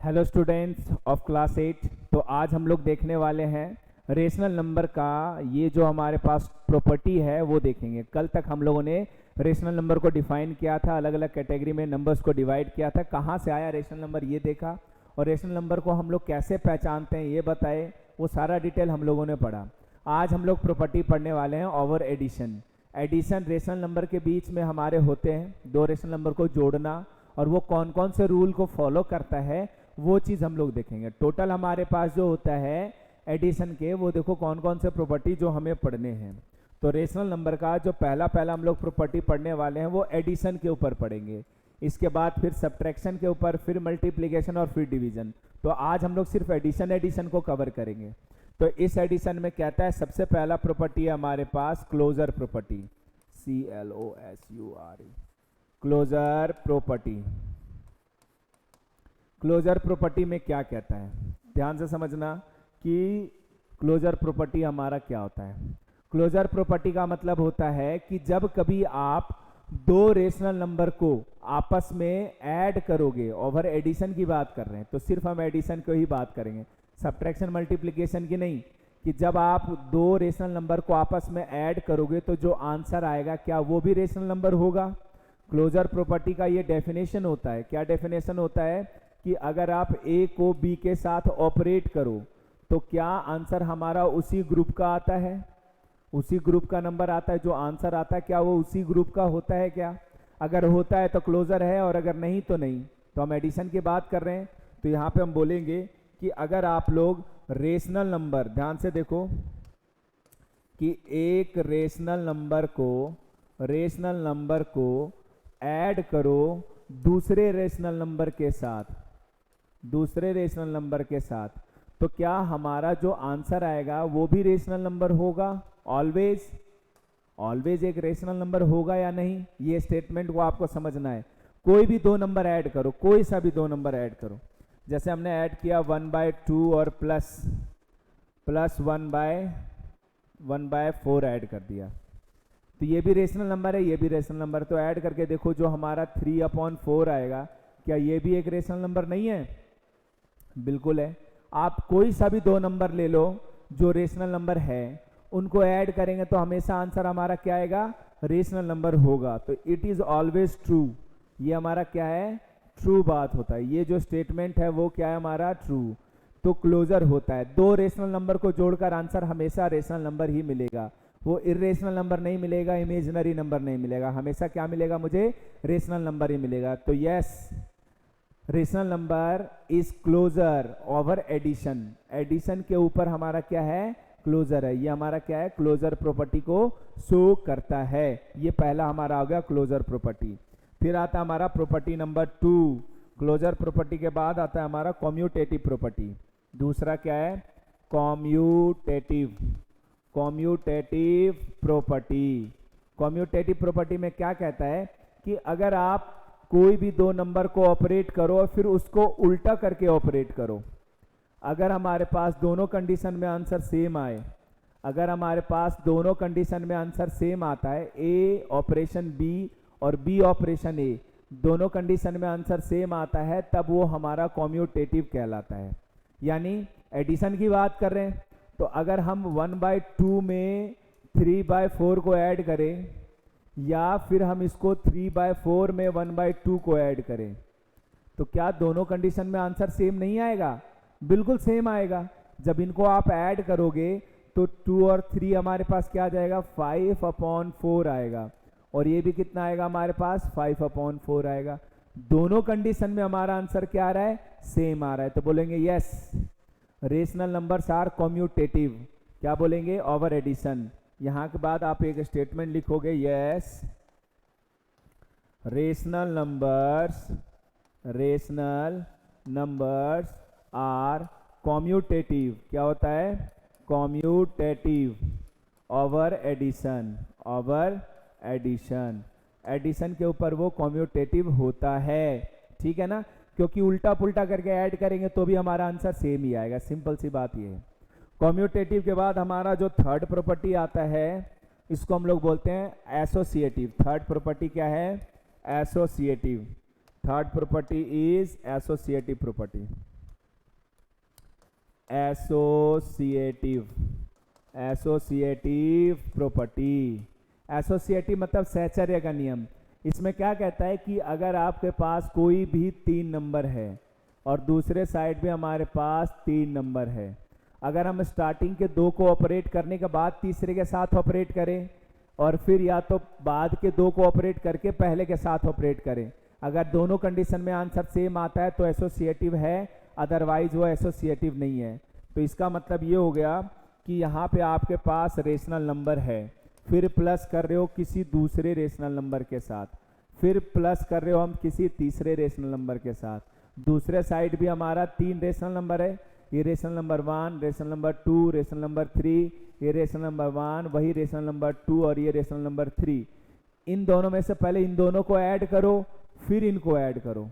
Hello students of class 8। तो आज हम लोग देखने वाले हैं रेशनल नंबर का ये जो हमारे पास प्रॉपर्टी है वो देखेंगे। कल तक हम लोगों ने रेशनल नंबर को डिफाइन किया था, अलग अलग कैटेगरी में नंबर्स को डिवाइड किया था, कहाँ से आया रेशनल नंबर ये देखा, और रेशनल नंबर को हम लोग कैसे पहचानते हैं ये बताए, वो सारा डिटेल हम लोगों ने पढ़ा। आज हम लोग प्रॉपर्टी पढ़ने वाले हैं over addition. Addition rational number के बीच में हमारे होते हैं, दो रेशनल नंबर को जोड़ना, और वो कौन कौन से रूल को फॉलो करता है वो चीज़ हम लोग देखेंगे। टोटल हमारे पास जो होता है एडिशन के, वो देखो कौन कौन से प्रॉपर्टी जो हमें पढ़ने हैं। तो रेशनल नंबर का जो पहला हम लोग प्रॉपर्टी पढ़ने वाले हैं वो एडिशन के ऊपर पढ़ेंगे, इसके बाद फिर सब्ट्रैक्शन के ऊपर, फिर मल्टीप्लिकेशन और फिर डिवीजन। तो आज हम लोग सिर्फ एडिशन को कवर करेंगे। तो इस एडिशन में कहता है सबसे पहला प्रॉपर्टी है हमारे पास closure property, CLOSURE, closure property. Closure property में क्या कहता है, ध्यान से समझना कि क्लोजर प्रॉपर्टी हमारा क्या होता है। क्लोजर प्रॉपर्टी का मतलब होता है कि जब कभी आप दो रेशनल नंबर को आपस में ऐड करोगे, ओवर एडिशन की बात कर रहे हैं तो सिर्फ हम एडिशन को ही बात करेंगे, सब्ट्रैक्शन मल्टीप्लिकेशन की नहीं। कि जब आप दो रेशनल नंबर को आपस में ऐड करोगे तो जो आंसर आएगा क्या वो भी रेशनल नंबर होगा। क्लोजर प्रॉपर्टी का ये डेफिनेशन होता है। क्या डेफिनेशन होता है कि अगर आप A को B के साथ ऑपरेट करो तो क्या आंसर हमारा उसी ग्रुप का आता है, उसी ग्रुप का नंबर आता है, जो आंसर आता है क्या वो उसी ग्रुप का होता है क्या। अगर होता है तो क्लोजर है, और अगर नहीं तो नहीं। तो हम एडिशन की बात कर रहे हैं, तो यहाँ पे हम बोलेंगे कि अगर आप लोग रेशनल नंबर, ध्यान से देखो कि एक रेशनल नंबर को ऐड करो दूसरे रेशनल नंबर के साथ, तो क्या हमारा जो आंसर आएगा वो भी रेशनल नंबर होगा। ऑलवेज एक रेशनल नंबर होगा या नहीं, ये स्टेटमेंट को आपको समझना है। कोई भी दो नंबर ऐड करो, कोई सा भी दो नंबर ऐड करो, जैसे हमने ऐड किया 1/2 और प्लस 1/4 ऐड कर दिया, तो ये भी रेशनल नंबर है, ये भी रेशनल नंबर। तो ऐड करके देखो जो हमारा 3/4 आएगा, क्या ये भी एक रेशनल नंबर नहीं है। बिल्कुल है। आप कोई सा भी दो नंबर ले लो जो रेशनल नंबर है, उनको ऐड करेंगे तो हमेशा आंसर हमारा क्या आएगा, रेशनल नंबर होगा। तो इट इज ऑलवेज ट्रू, ये हमारा क्या है, ट्रू बात होता है। ये जो स्टेटमेंट है वो क्या है हमारा, ट्रू। तो क्लोजर होता है, दो रेशनल नंबर को जोड़कर आंसर हमेशा रेशनल नंबर ही मिलेगा, वो इरेशनल नंबर नहीं मिलेगा, इमेजिनरी नंबर नहीं मिलेगा, हमेशा क्या मिलेगा मुझे, रेशनल नंबर ही मिलेगा। तो yes, rational number is closure over addition. Addition के ऊपर हमारा क्या है, क्लोजर है। ये हमारा क्या है, क्लोजर प्रॉपर्टी को शो करता है। ये पहला हमारा हो गया क्लोजर प्रॉपर्टी। फिर आता है हमारा प्रॉपर्टी नंबर 2। क्लोजर प्रॉपर्टी के बाद आता है हमारा कॉम्यूटेटिव प्रॉपर्टी। दूसरा क्या है, कॉम्यूटेटिव प्रॉपर्टी। कॉम्यूटेटिव प्रॉपर्टी में क्या कहता है कि अगर आप कोई भी दो नंबर को ऑपरेट करो और फिर उसको उल्टा करके ऑपरेट करो, अगर हमारे पास दोनों कंडीशन में आंसर सेम आए, अगर हमारे पास दोनों कंडीशन में आंसर सेम आता है, A ऑपरेशन B और B ऑपरेशन A, दोनों कंडीशन में आंसर सेम आता है, तब वो हमारा कॉम्यूटेटिव कहलाता है। यानी एडिशन की बात कर रहे हैं तो अगर हम 1/2 में 3/4 को ऐड करें, या फिर हम इसको 3/4 में 1/2 को ऐड करें, तो क्या दोनों कंडीशन में आंसर सेम नहीं आएगा, बिल्कुल सेम आएगा। जब इनको आप ऐड करोगे तो 2 और 3 हमारे पास क्या आ जाएगा, 5/4 आएगा, और ये भी कितना आएगा हमारे पास, 5/4 आएगा। दोनों कंडीशन में हमारा आंसर क्या आ रहा है, सेम आ रहा है। तो बोलेंगे yes, rational numbers are commutative. क्या बोलेंगे, ओवर एडिशन। यहां के बाद आप एक स्टेटमेंट लिखोगे, yes rational numbers are commutative. क्या होता है, कॉम्यूटेटिव ओवर एडिशन। एडिशन के ऊपर वो कॉम्यूटेटिव होता है, ठीक है ना, क्योंकि उल्टा पुल्टा करके ऐड करेंगे तो भी हमारा आंसर सेम ही आएगा। सिंपल सी बात ये है। कॉम्यूटेटिव के बाद हमारा जो थर्ड प्रॉपर्टी आता है, इसको हम लोग बोलते हैं एसोसिएटिव। थर्ड प्रॉपर्टी क्या है, associative. Third property is associative property. Associative, associative property. Associative मतलब सहचर्य का नियम। इसमें क्या कहता है कि अगर आपके पास कोई भी 3 नंबर है और दूसरे साइड भी हमारे पास 3 नंबर है, अगर हम स्टार्टिंग के 2 को ऑपरेट करने के बाद तीसरे के साथ ऑपरेट करें और फिर या तो बाद के 2 को ऑपरेट करके पहले के साथ ऑपरेट करें, अगर दोनों कंडीशन में आंसर सेम आता है तो एसोसिएटिव है, अदरवाइज वो एसोसिएटिव नहीं है। तो इसका मतलब ये हो गया कि यहाँ पे आपके पास रेशनल नंबर है, फिर प्लस कर रहे हो किसी दूसरे रेशनल नंबर के साथ, फिर प्लस कर रहे हो हम किसी तीसरे रेशनल नंबर के साथ, दूसरे साइड भी हमारा 3 रेशनल नंबर है, ये rational number 1, rational number 2, rational number 3, ये रेशनल नंबर 1, वही रेशनल नंबर 2 और ये रेशनल नंबर 3। इन दोनों में से पहले इन दोनों को ऐड करो, फिर इनको ऐड करो,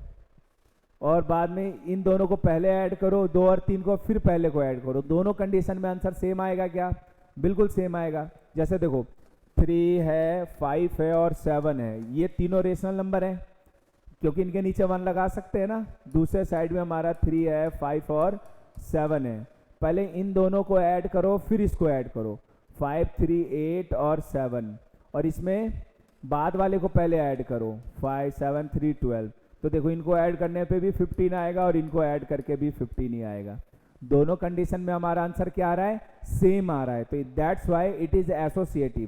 और बाद में इन दोनों को पहले ऐड करो, 2 और 3 को फिर पहले को ऐड करो। दोनों कंडीशन में आंसर सेम आएगा क्या? बिल्कुल सेम आएगा। जैसे देखो 3 है, 5 है और 7 है, ये तीनों रेशनल नंबर हैं क्योंकि इनके नीचे 1 लगा सकते हैं ना। दूसरे साइड में हमारा 3 है, 5 और 7 है। पहले इन दोनों को ऐड करो, फिर इसको ऐड करो, 5, 3, 8 और 7, और इसमें बाद वाले को पहले ऐड करो, 5, 7, 3, 12। तो देखो इनको ऐड करने पे भी 15 आएगा और इनको ऐड करके भी 15 ही आएगा। दोनों कंडीशन में हमारा आंसर क्या आ रहा है? सेम आ रहा है। तो that's why it is associative.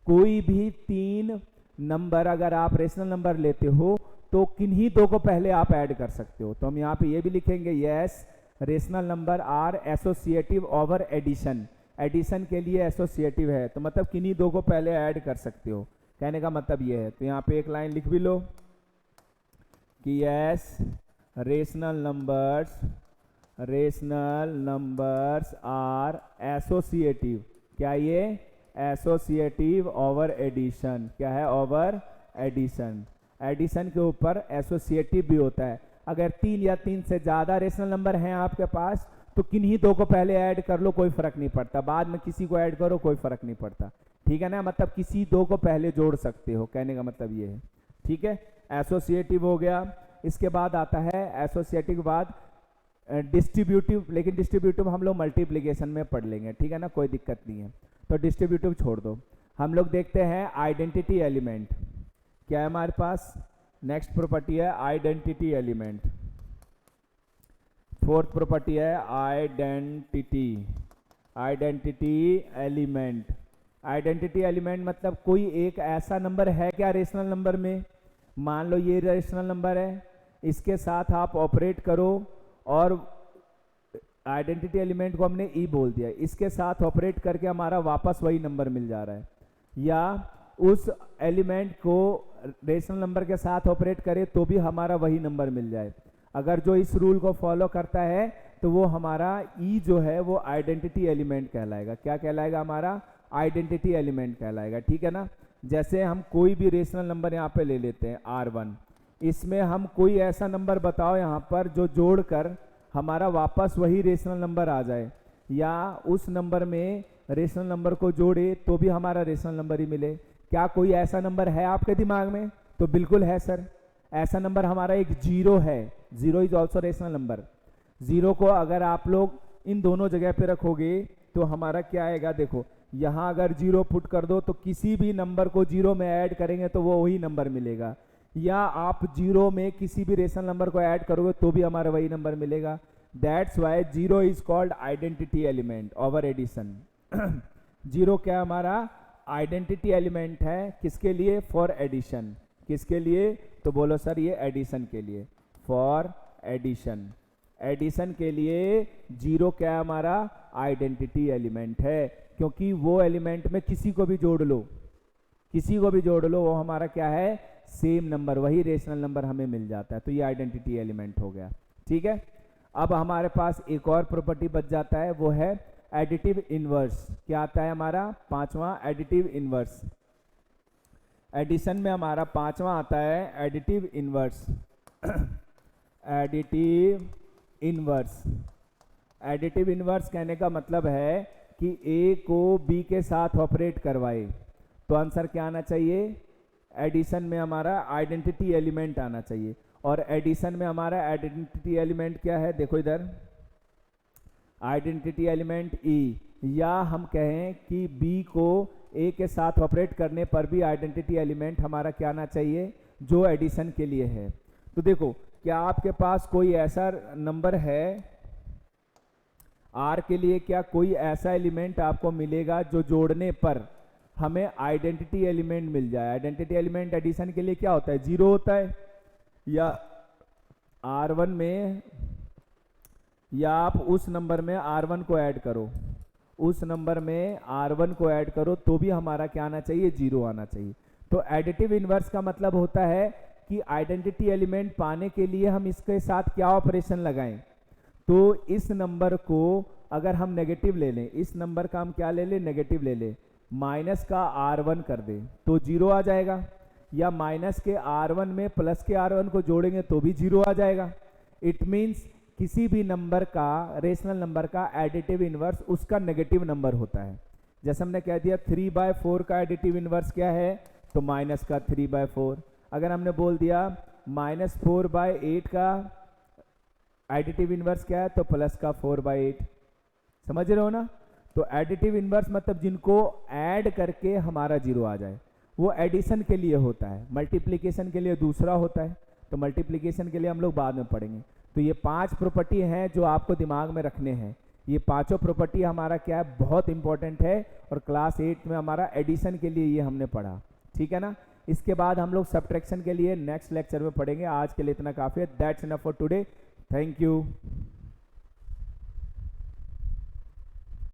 कोई भी 3 नंबर अगर आप रेशनल नंबर लेते हो तो किन्हीं 2 को पहले आप ऐड कर सकते हो। तो हम यहाँ पे ये भी लिखेंगे, yes rational number are associative over addition. Addition के लिए एसोसिएटिव है, तो मतलब किन्हीं 2 को पहले ऐड कर सकते हो, कहने का मतलब ये है। तो यहाँ पे एक लाइन लिख भी लो कि yes rational numbers are associative. क्या ये? Associative over addition. क्या है? Over addition. एडिशन के ऊपर एसोसिएटिव भी होता है। अगर 3 या 3 से ज़्यादा रेशनल नंबर हैं आपके पास तो किन्हीं 2 को पहले ऐड कर लो, कोई फर्क नहीं पड़ता, बाद में किसी को ऐड करो, कोई फर्क नहीं पड़ता। ठीक है ना? मतलब किसी 2 को पहले जोड़ सकते हो, कहने का मतलब ये है। ठीक है, एसोसिएटिव हो गया। इसके बाद आता है एसोसिएटिव के बाद डिस्ट्रीब्यूटिव, लेकिन डिस्ट्रीब्यूटिव हम लोग मल्टीप्लिकेशन में पढ़ लेंगे। ठीक है ना, कोई दिक्कत नहीं है, तो डिस्ट्रीब्यूटिव छोड़ दो। हम लोग देखते हैं आइडेंटिटी एलिमेंट। क्या है हमारे पास? नेक्स्ट प्रॉपर्टी है आइडेंटिटी एलिमेंट। 4th प्रॉपर्टी है आइडेंटिटी एलिमेंट। आइडेंटिटी एलिमेंट मतलब कोई एक ऐसा नंबर है क्या रेशनल नंबर में? मान लो ये रेशनल नंबर है, इसके साथ आप ऑपरेट करो और आइडेंटिटी एलिमेंट को हमने ई बोल दिया, इसके साथ ऑपरेट करके हमारा वापस वही नंबर मिल जा रहा है, या उस एलिमेंट को रेशनल नंबर के साथ ऑपरेट करे तो भी हमारा वही नंबर मिल जाए। अगर जो इस रूल को फॉलो करता है तो वो हमारा ई जो है वो आइडेंटिटी एलिमेंट कहलाएगा। क्या कहलाएगा? हमारा आइडेंटिटी एलिमेंट कहलाएगा। ठीक है ना? जैसे हम कोई भी रेशनल नंबर यहाँ पे ले लेते हैं R1, इसमें हम कोई ऐसा नंबर बताओ यहाँ पर जो जोड़कर हमारा वापस वही रेशनल नंबर आ जाए, या उस नंबर में रेशनल नंबर को जोड़े तो भी हमारा रेशनल नंबर ही मिले। क्या कोई ऐसा नंबर है आपके दिमाग में? तो बिल्कुल है सर। ऐसा नंबर हमारा एक 0 है। 0 इज ऑल्सो रेशनल नंबर। 0 को अगर आप लोग इन दोनों जगह पे रखोगे तो हमारा क्या आएगा? देखो यहाँ अगर 0 पुट कर दो तो किसी भी नंबर को 0 में ऐड करेंगे तो वो वही नंबर मिलेगा, या आप 0 में किसी भी रेशनल नंबर को ऐड करोगे तो भी हमारा वही नंबर मिलेगा। That's why 0 is called identity element over addition. 0 क्या हमारा आइडेंटिटी एलिमेंट है, किसके लिए? For addition. किसके लिए? तो बोलो सर ये एडिशन के लिए, फॉर एडिशन। एडिशन के लिए 0 क्या हमारा आइडेंटिटी एलिमेंट है, क्योंकि वो एलिमेंट में किसी को भी जोड़ लो, किसी को भी जोड़ लो, वो हमारा क्या है? सेम नंबर, वही रेशनल नंबर हमें मिल जाता है। तो ये आइडेंटिटी एलिमेंट हो गया। ठीक है, अब हमारे पास एक और प्रॉपर्टी बच जाता है, वो है एडिटिव इनवर्स। क्या आता है हमारा? 5वां एडिटिव इनवर्स। एडिशन में हमारा 5वां आता है additive inverse. Additive inverse. Additive inverse कहने का मतलब है कि ए को बी के साथ ऑपरेट करवाए, तो आंसर क्या आना चाहिए? एडिशन में हमारा आइडेंटिटी एलिमेंट आना चाहिए। और एडिशन में हमारा आइडेंटिटी एलिमेंट क्या है? देखो इधर आइडेंटिटी एलिमेंट ई, या हम कहें कि बी को ए के साथ ऑपरेट करने पर भी आइडेंटिटी एलिमेंट हमारा क्या आना चाहिए जो एडिशन के लिए है। तो देखो, क्या आपके पास कोई ऐसा नंबर है आर के लिए, क्या कोई ऐसा एलिमेंट आपको मिलेगा जो जोड़ने पर हमें आइडेंटिटी एलिमेंट मिल जाए? आइडेंटिटी एलिमेंट एडिशन के लिए क्या होता है? 0 होता है, या R1 में, या आप उस नंबर में R1 को ऐड करो, उस नंबर में R1 को ऐड करो तो भी हमारा क्या आना चाहिए? 0 आना चाहिए। तो एडिटिव इनवर्स का मतलब होता है कि आइडेंटिटी एलिमेंट पाने के लिए हम इसके साथ क्या ऑपरेशन लगाएं। तो इस नंबर को अगर हम नेगेटिव ले लें, इस नंबर का हम क्या ले लें? नेगेटिव ले लें, माइनस का R1 कर दें तो 0 आ जाएगा, या माइनस के R1 में प्लस के R1 को जोड़ेंगे तो भी 0 आ जाएगा। इट मीन्स किसी भी नंबर का, रेशनल नंबर का एडिटिव इनवर्स उसका नेगेटिव नंबर होता है। जैसे हमने कह दिया 3/4 का एडिटिव इनवर्स क्या है, तो माइनस का 3/4। अगर हमने बोल दिया -4/8 का एडिटिव इनवर्स क्या है, तो प्लस का 4/8। समझ रहे हो ना? तो एडिटिव इनवर्स मतलब जिनको ऐड करके हमारा 0 आ जाए, वो एडिशन के लिए होता है। मल्टीप्लिकेशन के लिए दूसरा होता है, तो मल्टीप्लिकेशन के लिए हम लोग बाद में पढ़ेंगे। तो ये 5 प्रॉपर्टी हैं जो आपको दिमाग में रखने हैं। ये पांचों प्रॉपर्टी हमारा क्या है, बहुत इंपॉर्टेंट है, और क्लास 8 में हमारा एडिशन के लिए ये हमने पढ़ा। ठीक है ना? इसके बाद हम लोग सब्ट्रैक्शन के लिए नेक्स्ट लेक्चर में पढ़ेंगे। आज के लिए इतना काफ़ी है। That's enough for today. Thank you.